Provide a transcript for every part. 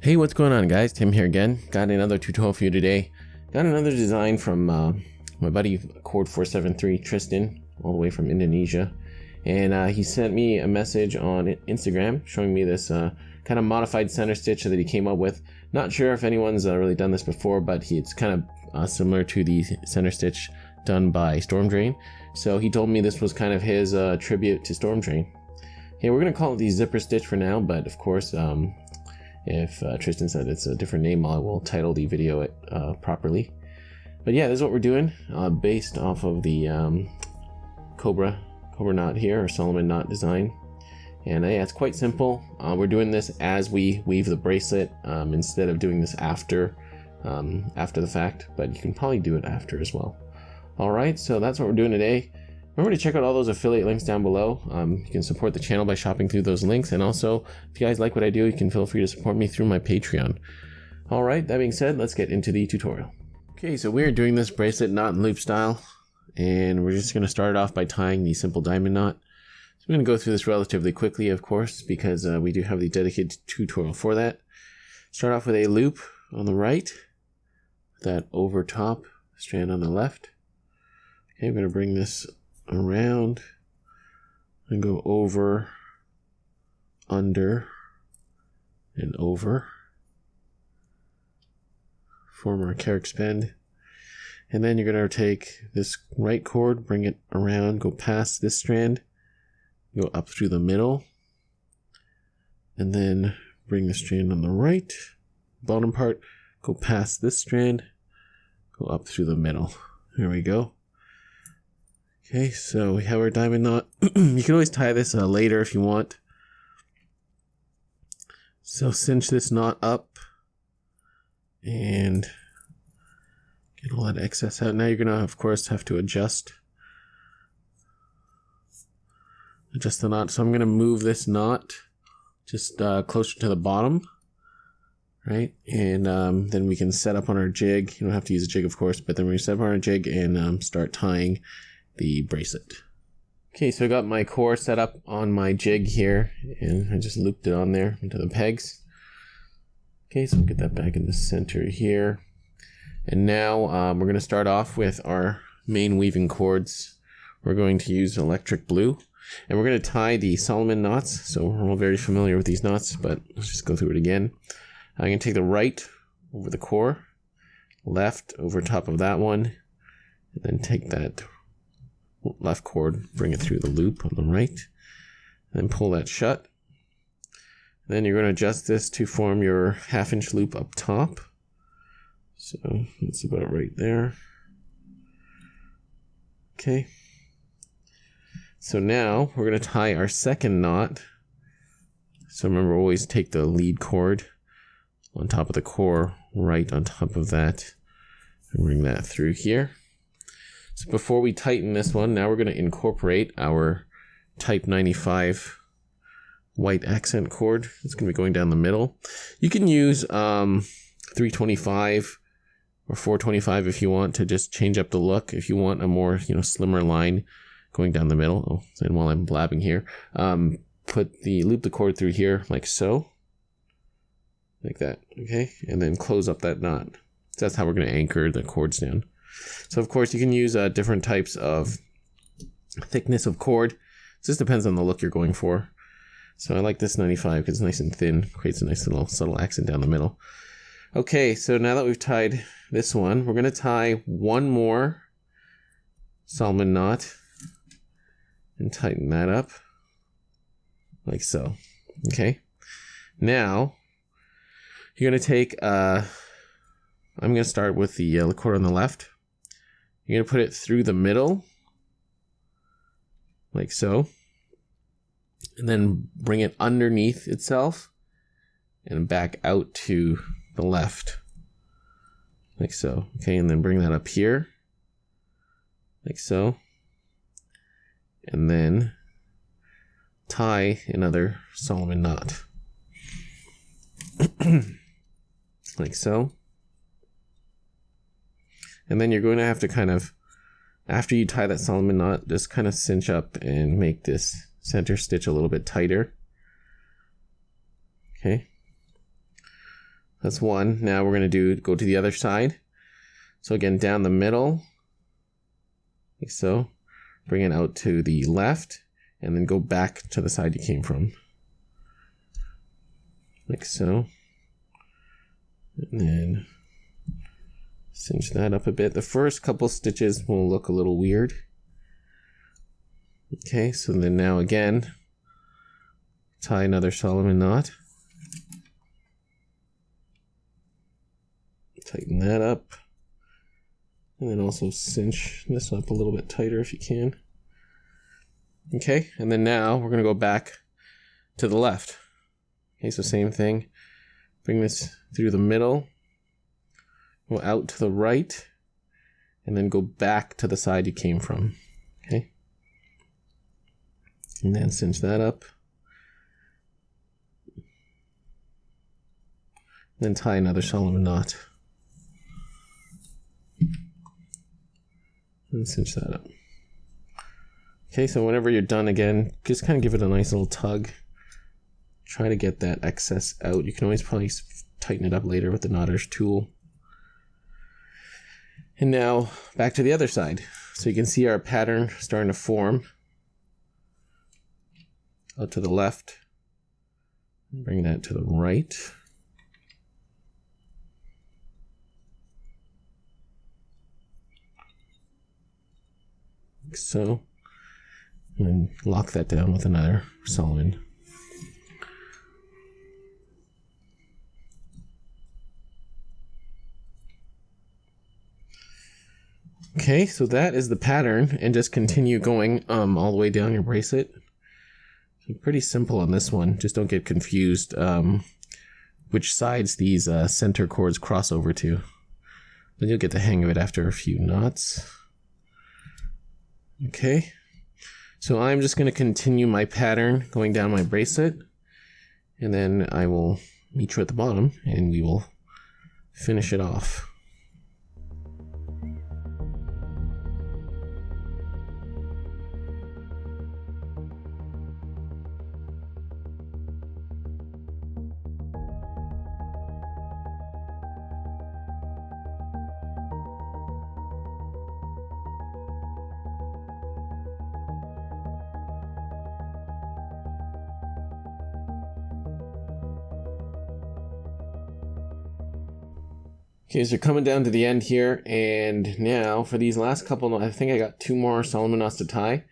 Hey, what's going on, guys? Tim here again. Got another tutorial for you today. Got another design from my buddy Cord473 Tristan, all the way from Indonesia, and he sent me a message on Instagram showing me this kind of modified center stitch that he came up with. Not sure if anyone's really done this before, but it's kind of similar to the center stitch done by Storm Drain. So he told me this was kind of his tribute to Storm Drain. Okay, we're gonna call it the zipper stitch for now, but of course, if Tristan said it's a different name, I will title the video properly. But yeah, this is what we're doing, based off of the Cobra knot here, or Solomon knot design. And yeah, it's quite simple. We're doing this as we weave the bracelet, instead of doing this after the fact, but you can probably do it after as well. Alright, so that's what we're doing today. Remember to check out all those affiliate links down below. You can support the channel by shopping through those links, and also, if you guys like what I do, you can feel free to support me through my Patreon. Alright, that being said, let's get into the tutorial. Okay, so we're doing this bracelet knot and loop style, and we're just going to start off by tying the simple diamond knot. So I'm going to go through this relatively quickly, of course, because we do have the dedicated tutorial for that. Start off with a loop on the right, that over top strand on the left. Okay, I'm going to bring this around and go over, under, and over. Form our character bend. And then you're going to take this right cord, bring it around, go past this strand, go up through the middle, and then bring the strand on the right, bottom part, go past this strand, go up through the middle. There we go. Okay, so we have our diamond knot. You can always tie this later if you want. So cinch this knot up and get all that excess out. Now you're gonna, of course, have to adjust the knot. So I'm gonna move this knot just closer to the bottom, right? And then we can set up on our jig. You don't have to use a jig, of course, but then we're gonna set up on our jig and start tying the bracelet. Okay, so I got my core set up on my jig here, and I just looped it on there into the pegs. Okay, so we'll get that back in the center here. And now we're going to start off with our main weaving cords. We're going to use electric blue, and we're going to tie the Solomon knots. So we're all very familiar with these knots, but let's just go through it again. I'm going to take the right over the core, left over top of that one, and then take that left cord, bring it through the loop on the right, then pull that shut. Then you're going to adjust this to form your 1/2 inch loop up top. So that's about right there. Okay. So now we're going to tie our second knot. So remember, always take the lead cord on top of the core, right on top of that, and bring that through here. So before we tighten this one, now we're going to incorporate our type 95 white accent cord. It's going to be going down the middle. You can use 325 or 425 if you want to just change up the look. If you want a more, slimmer line going down the middle. Oh, and while I'm blabbing here, loop the cord through here like so, like that. Okay, and then close up that knot. So that's how we're going to anchor the cords down. So of course you can use different types of thickness of cord. It just depends on the look you're going for. So I like this 95 because it's nice and thin, creates a nice little subtle accent down the middle. Okay, so now that we've tied this one, we're going to tie one more Solomon knot and tighten that up like so. Okay, now you're going to take I'm going to start with the cord on the left. You're going to put it through the middle, like so, and then bring it underneath itself and back out to the left, like so. Okay, and then bring that up here, like so, and then tie another Solomon knot, like so. And then you're going to have to kind of, after you tie that Solomon knot, just kind of cinch up and make this center stitch a little bit tighter. Okay. That's one. Now we're going to go to the other side. So again, down the middle, like so. Bring it out to the left, and then go back to the side you came from. Like so. And then cinch that up a bit. The first couple stitches will look a little weird. Okay, so then now again, tie another Solomon knot. Tighten that up. And then also cinch this up a little bit tighter if you can. Okay, and then now we're going to go back to the left. Okay, so same thing. Bring this through the middle. Go out to the right. And then go back to the side you came from. Okay. And then cinch that up. Then tie another Solomon knot. And cinch that up. Okay, so whenever you're done again, just kind of give it a nice little tug. Try to get that excess out. You can always probably tighten it up later with the knotter's tool. And now back to the other side. So you can see our pattern starting to form. Out to the left. Bring that to the right. Like so. And then lock that down with another Solomon. Okay, so that is the pattern, and just continue going all the way down your bracelet. So pretty simple on this one. Just don't get confused which sides these center cords cross over to. Then you'll get the hang of it after a few knots. Okay, so I'm just going to continue my pattern going down my bracelet, and then I will meet you at the bottom and we will finish it off. Okay, so coming down to the end here, and now for these last couple, I think I got 2 more Solomon knots to tie.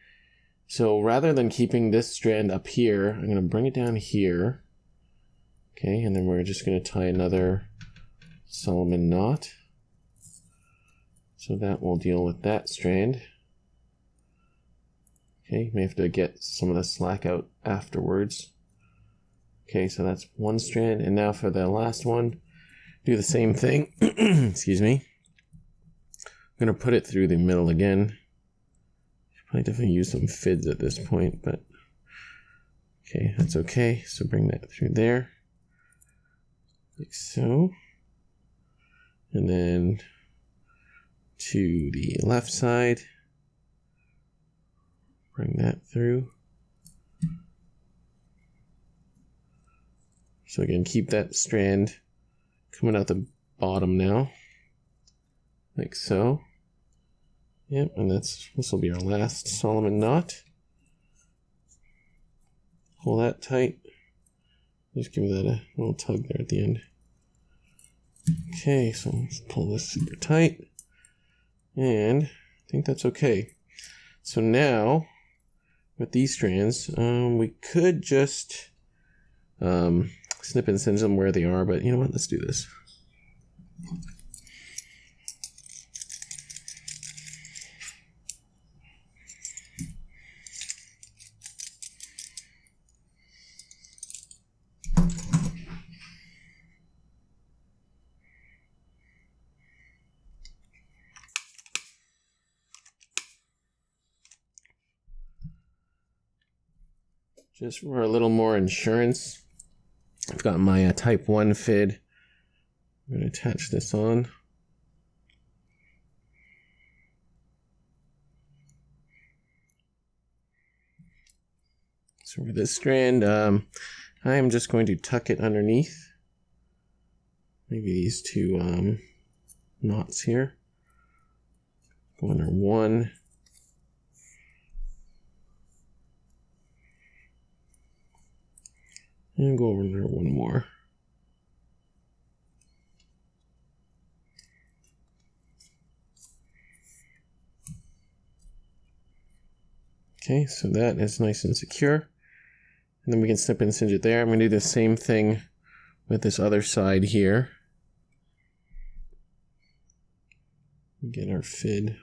So rather than keeping this strand up here, I'm going to bring it down here. Okay, and then we're just going to tie another Solomon knot. So that will deal with that strand. Okay, you may have to get some of the slack out afterwards. Okay, so that's one strand, and now for the last one, do the same thing. Excuse me. I'm going to put it through the middle again. Probably definitely use some fids at this point, but okay, that's okay. So bring that through there, like so. And then to the left side, bring that through. So again, keep that strand coming out the bottom now, like so. Yep, and this will be our last Solomon knot. Pull that tight. Just give that a little tug there at the end. Okay, so let's pull this super tight. And I think that's okay. So now, with these strands, we could just snip and cinch them where they are, but you know what, let's do this. Just for a little more insurance, I've got my type 1 fid. I'm going to attach this on. So for this strand, I am just going to tuck it underneath. maybe these two knots here. Go under one. And go over there one more. Okay, so that is nice and secure. And then we can snip and cinch it there. I'm going to do the same thing with this other side here. Get our fid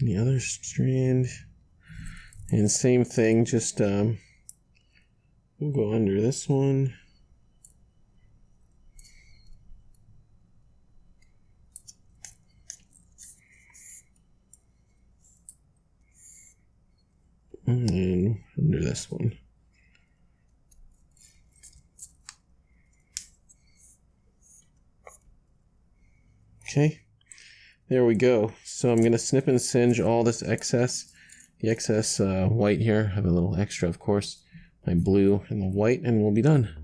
on the other strand. And same thing, just we'll go under this one. And then under this one. Okay, there we go. So I'm going to snip and singe all this excess. The excess white here, I have a little extra, of course. My blue and the white, and we'll be done.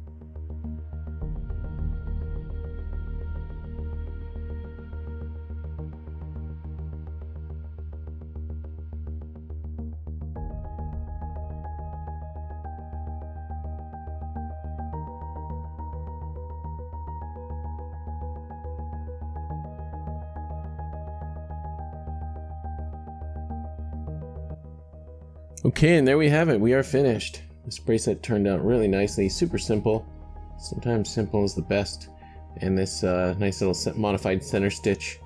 Okay, and there we have it. We are finished. This bracelet turned out really nicely, super simple. Sometimes simple is the best. And this nice little modified center stitch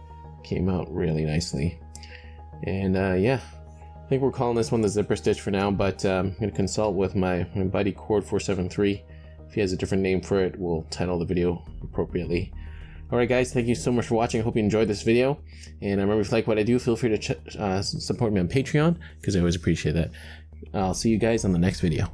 came out really nicely. And yeah, I think we're calling this one the zipper stitch for now, but I'm going to consult with my buddy Cord 473. If he has a different name for it, we'll title the video appropriately. Alright guys, thank you so much for watching. I hope you enjoyed this video. And remember, if you like what I do, feel free to support me on Patreon, because I always appreciate that. I'll see you guys on the next video.